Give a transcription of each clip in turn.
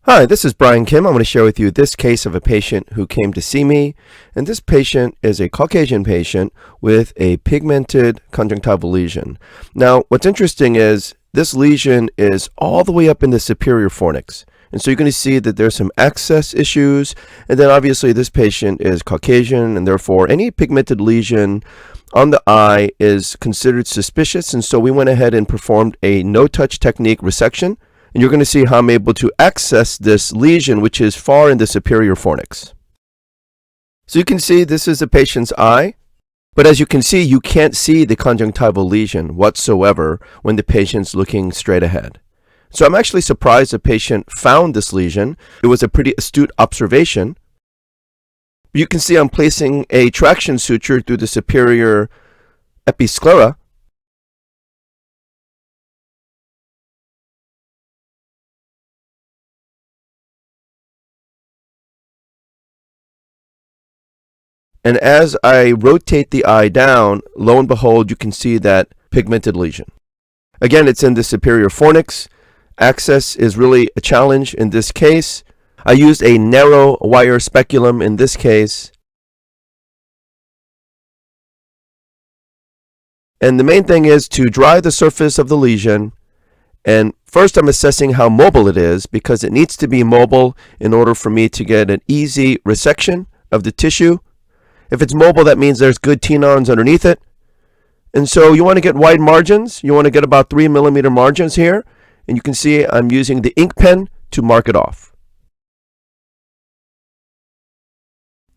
Hi, this is Brian Kim. I'm going to share with you this case of a patient who came to see me. And this patient is a Caucasian patient with a pigmented conjunctival lesion. Now, what's interesting is this lesion is all the way up in the superior fornix. And so you're going to see that there's some access issues. And then obviously this patient is Caucasian, and therefore any pigmented lesion on the eye is considered suspicious. And so we went ahead and performed a no-touch technique resection. And you're going to see how I'm able to access this lesion, which is far in the superior fornix. So you can see this is the patient's eye, but as you can see, you can't see the conjunctival lesion whatsoever when the patient's looking straight ahead. So I'm actually surprised the patient found this lesion. It was a pretty astute observation. You can see I'm placing a traction suture through the superior episclera. And as I rotate the eye down, lo and behold, you can see that pigmented lesion. Again, it's in the superior fornix. Access is really a challenge in this case. I used a narrow wire speculum in this case. And the main thing is to dry the surface of the lesion. And first I'm assessing how mobile it is, because it needs to be mobile in order for me to get an easy resection of the tissue. If it's mobile, that means there's good tenons underneath it. And so you want to get wide margins. You want to get about 3 millimeter margins here. And you can see I'm using the ink pen to mark it off.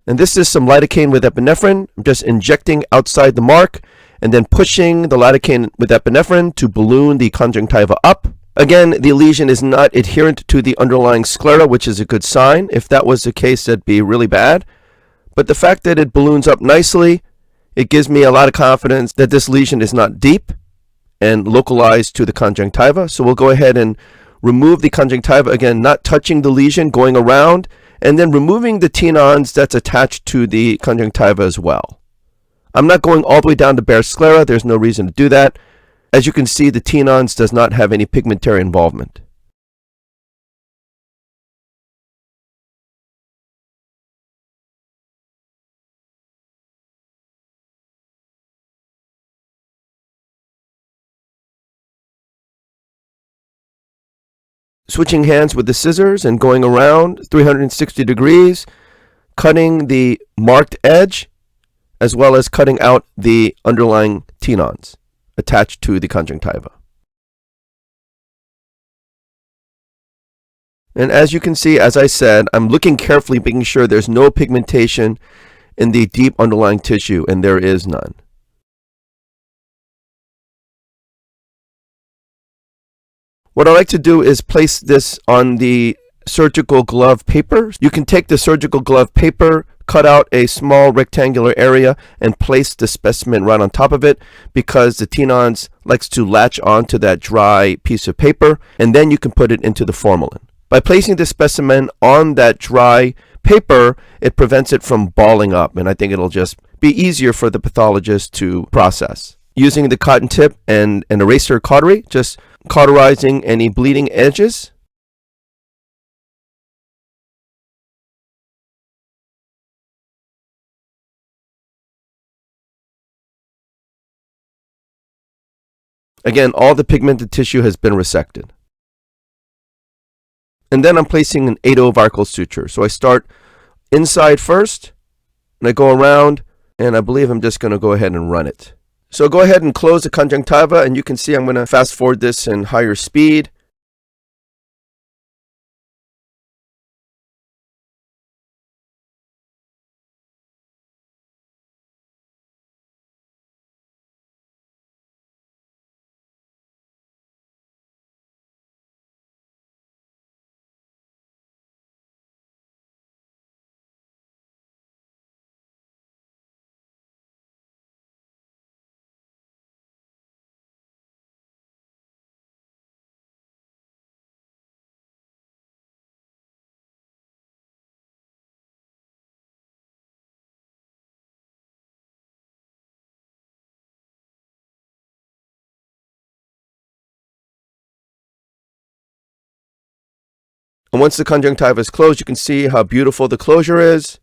And this is some lidocaine with epinephrine. I'm just injecting outside the mark and then pushing the lidocaine with epinephrine to balloon the conjunctiva up. Again, the lesion is not adherent to the underlying sclera, which is a good sign. If that was the case, that'd be really bad. But the fact that it balloons up nicely, it gives me a lot of confidence that this lesion is not deep and localized to the conjunctiva. So we'll go ahead and remove the conjunctiva, again, not touching the lesion, going around, and then removing the tenons that's attached to the conjunctiva as well. I'm not going all the way down to bare sclera. There's no reason to do that. As you can see, the tenons does not have any pigmentary involvement. Switching hands with the scissors and going around 360 degrees, cutting the marked edge, as well as cutting out the underlying tenons attached to the conjunctiva. And as you can see, as I said, I'm looking carefully, making sure there's no pigmentation in the deep underlying tissue, and there is none. What I like to do is place this on the surgical glove paper. You can take the surgical glove paper, cut out a small rectangular area, and place the specimen right on top of it, because the tenons likes to latch onto that dry piece of paper, and then you can put it into the formalin. By placing the specimen on that dry paper, it prevents it from balling up, and I think it'll just be easier for the pathologist to process. Using the cotton tip and an eraser cautery, just cauterizing any bleeding edges. Again, all the pigmented tissue has been resected. And then I'm placing an 8/0 varicose suture. So I start inside first, and I go around, and I believe I'm just going to go ahead and run it. So go ahead and close the conjunctiva, and you can see I'm going to fast forward this in higher speed. And once the conjunctiva is closed, you can see how beautiful the closure is.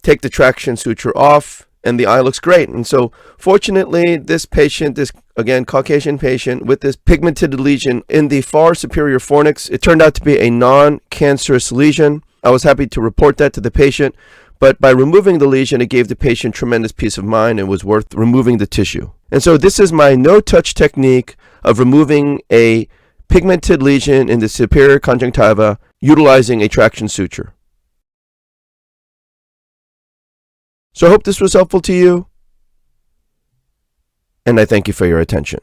Take the traction suture off, and the eye looks great. And so fortunately, this patient, this again Caucasian patient with this pigmented lesion in the far superior fornix, it turned out to be a non-cancerous lesion. I was happy to report that to the patient, but by removing the lesion, it gave the patient tremendous peace of mind and was worth removing the tissue. And so this is my no-touch technique of removing a pigmented lesion in the superior conjunctiva utilizing a traction suture. So I hope this was helpful to you, and I thank you for your attention.